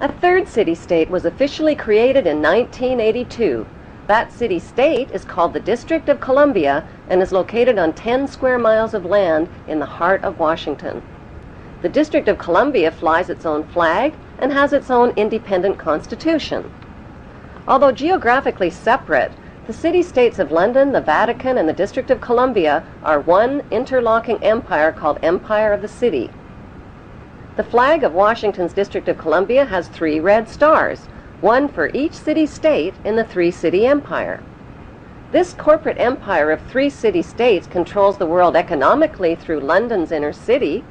A third city-state was officially created in 1982. That city-state is called the District of Columbia and is located on 10 square miles of land in the heart of Washington. The District of Columbia flies its own flag and has its own independent constitution. Although geographically separate, the city-states of London, the Vatican, and the District of Columbia are one interlocking empire called Empire of the City. The flag of Washington's District of Columbia has 3 red stars, one for each city-state in the 3-city empire. This corporate empire of 3 city-states controls the world economically through London's inner city,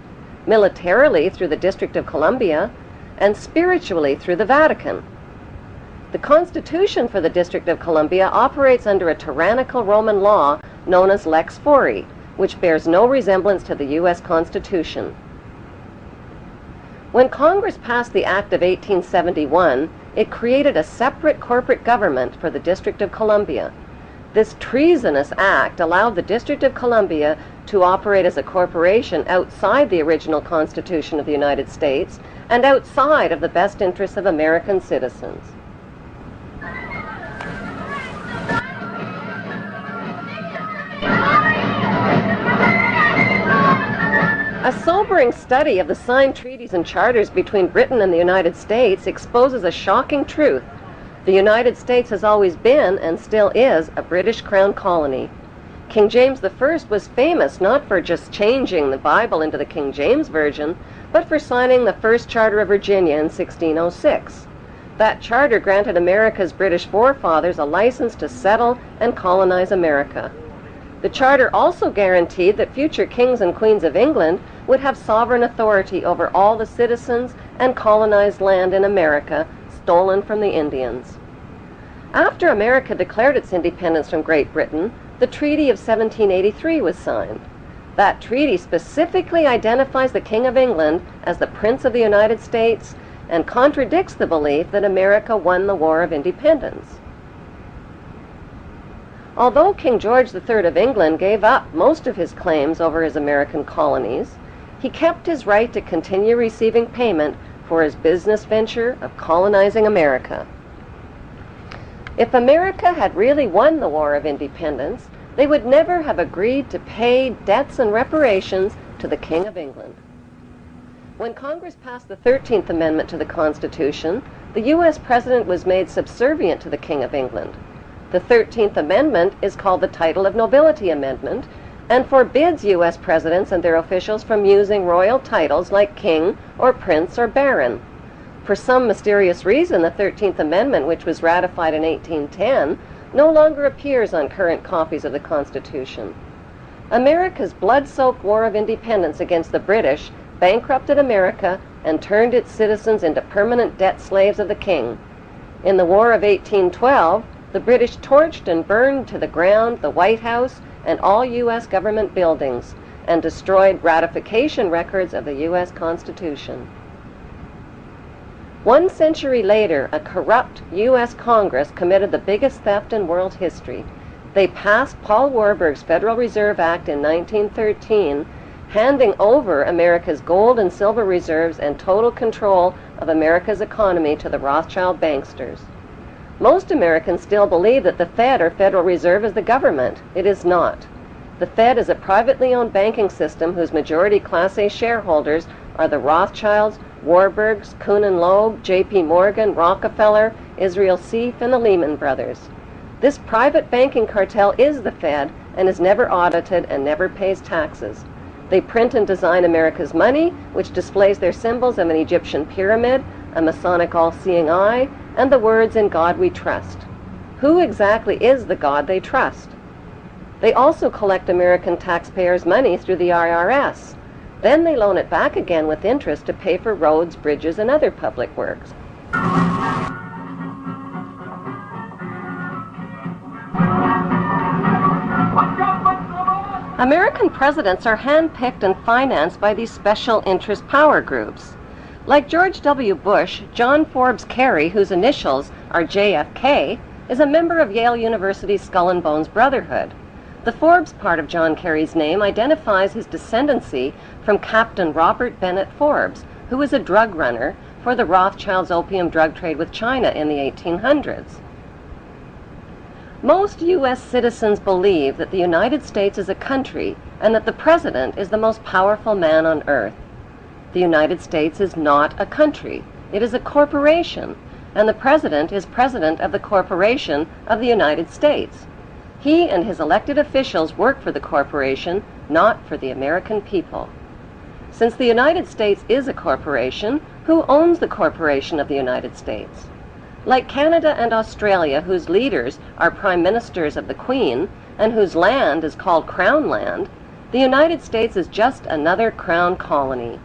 militarily through the District of Columbia, and spiritually through the Vatican. The Constitution for the District of Columbia operates under a tyrannical Roman law known as Lex Fori, which bears no resemblance to the U.S. Constitution. When Congress passed the Act of 1871, it created a separate corporate government for the District of Columbia. This treasonous act allowed the District of Columbia to operate as a corporation outside the original Constitution of the United States and outside of the best interests of American citizens. A sobering study of the signed treaties and charters between Britain and the United States exposes a shocking truth. The United States has always been, and still is, a British Crown colony. King James I was famous not for just changing the Bible into the King James Version, but for signing the first Charter of Virginia in 1606. That charter granted America's British forefathers a license to settle and colonize America. The charter also guaranteed that future kings and queens of England would have sovereign authority over all the citizens and colonized land in America stolen from the Indians. After America declared its independence from Great Britain, the Treaty of 1783 was signed. That treaty specifically identifies the King of England as the Prince of the United States and contradicts the belief that America won the War of Independence. Although King George III of England gave up most of his claims over his American colonies, he kept his right to continue receiving payment for his business venture of colonizing America. If America had really won the War of Independence, they would never have agreed to pay debts and reparations to the King of England. When Congress passed the 13th Amendment to the Constitution, the U.S. President was made subservient to the King of England. The 13th Amendment is called the Title of Nobility Amendment and forbids U.S. presidents and their officials from using royal titles like king or prince or baron. For some mysterious reason, the 13th Amendment, which was ratified in 1810, no longer appears on current copies of the Constitution. America's blood-soaked War of Independence against the British bankrupted America and turned its citizens into permanent debt slaves of the king. In the War of 1812, the British torched and burned to the ground the White House and all U.S. government buildings and destroyed ratification records of the U.S. Constitution. 1 century later, a corrupt U.S. Congress committed the biggest theft in world history. They passed Paul Warburg's Federal Reserve Act in 1913, handing over America's gold and silver reserves and total control of America's economy to the Rothschild banksters. Most Americans still believe that the Fed, or Federal Reserve, is the government. It is not. The Fed is a privately owned banking system whose majority Class A shareholders are the Rothschilds, Warburgs, Kuhn and Loeb, J.P. Morgan, Rockefeller, Israel Seif, and the Lehman Brothers. This private banking cartel is the Fed and is never audited and never pays taxes. They print and design America's money, which displays their symbols of an Egyptian pyramid, a Masonic all-seeing eye, and the words, "In God We Trust." Who exactly is the God they trust? They also collect American taxpayers' money through the IRS. Then they loan it back again with interest to pay for roads, bridges, and other public works. American presidents are handpicked and financed by these special interest power groups. Like George W. Bush, John Forbes Kerry, whose initials are JFK, is a member of Yale University's Skull and Bones Brotherhood. The Forbes part of John Kerry's name identifies his descendancy from Captain Robert Bennett Forbes, who was a drug runner for the Rothschilds' opium drug trade with China in the 1800s. Most U.S. citizens believe that the United States is a country and that the President is the most powerful man on earth. The United States is not a country. It is a corporation, and the President is President of the Corporation of the United States. He and his elected officials work for the corporation, not for the American people. Since the United States is a corporation, who owns the corporation of the United States? Like Canada and Australia, whose leaders are prime ministers of the Queen, and whose land is called Crown Land, the United States is just another Crown colony.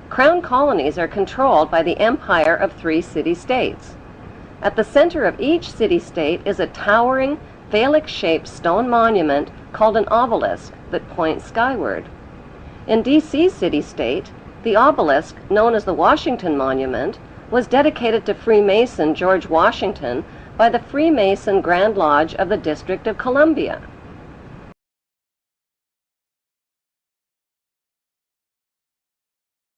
Crown colonies are controlled by the empire of 3 city-states. At the center of each city-state is a towering, phallic-shaped stone monument called an obelisk that points skyward. In D.C. city-state, the obelisk, known as the Washington Monument, was dedicated to Freemason George Washington by the Freemason Grand Lodge of the District of Columbia.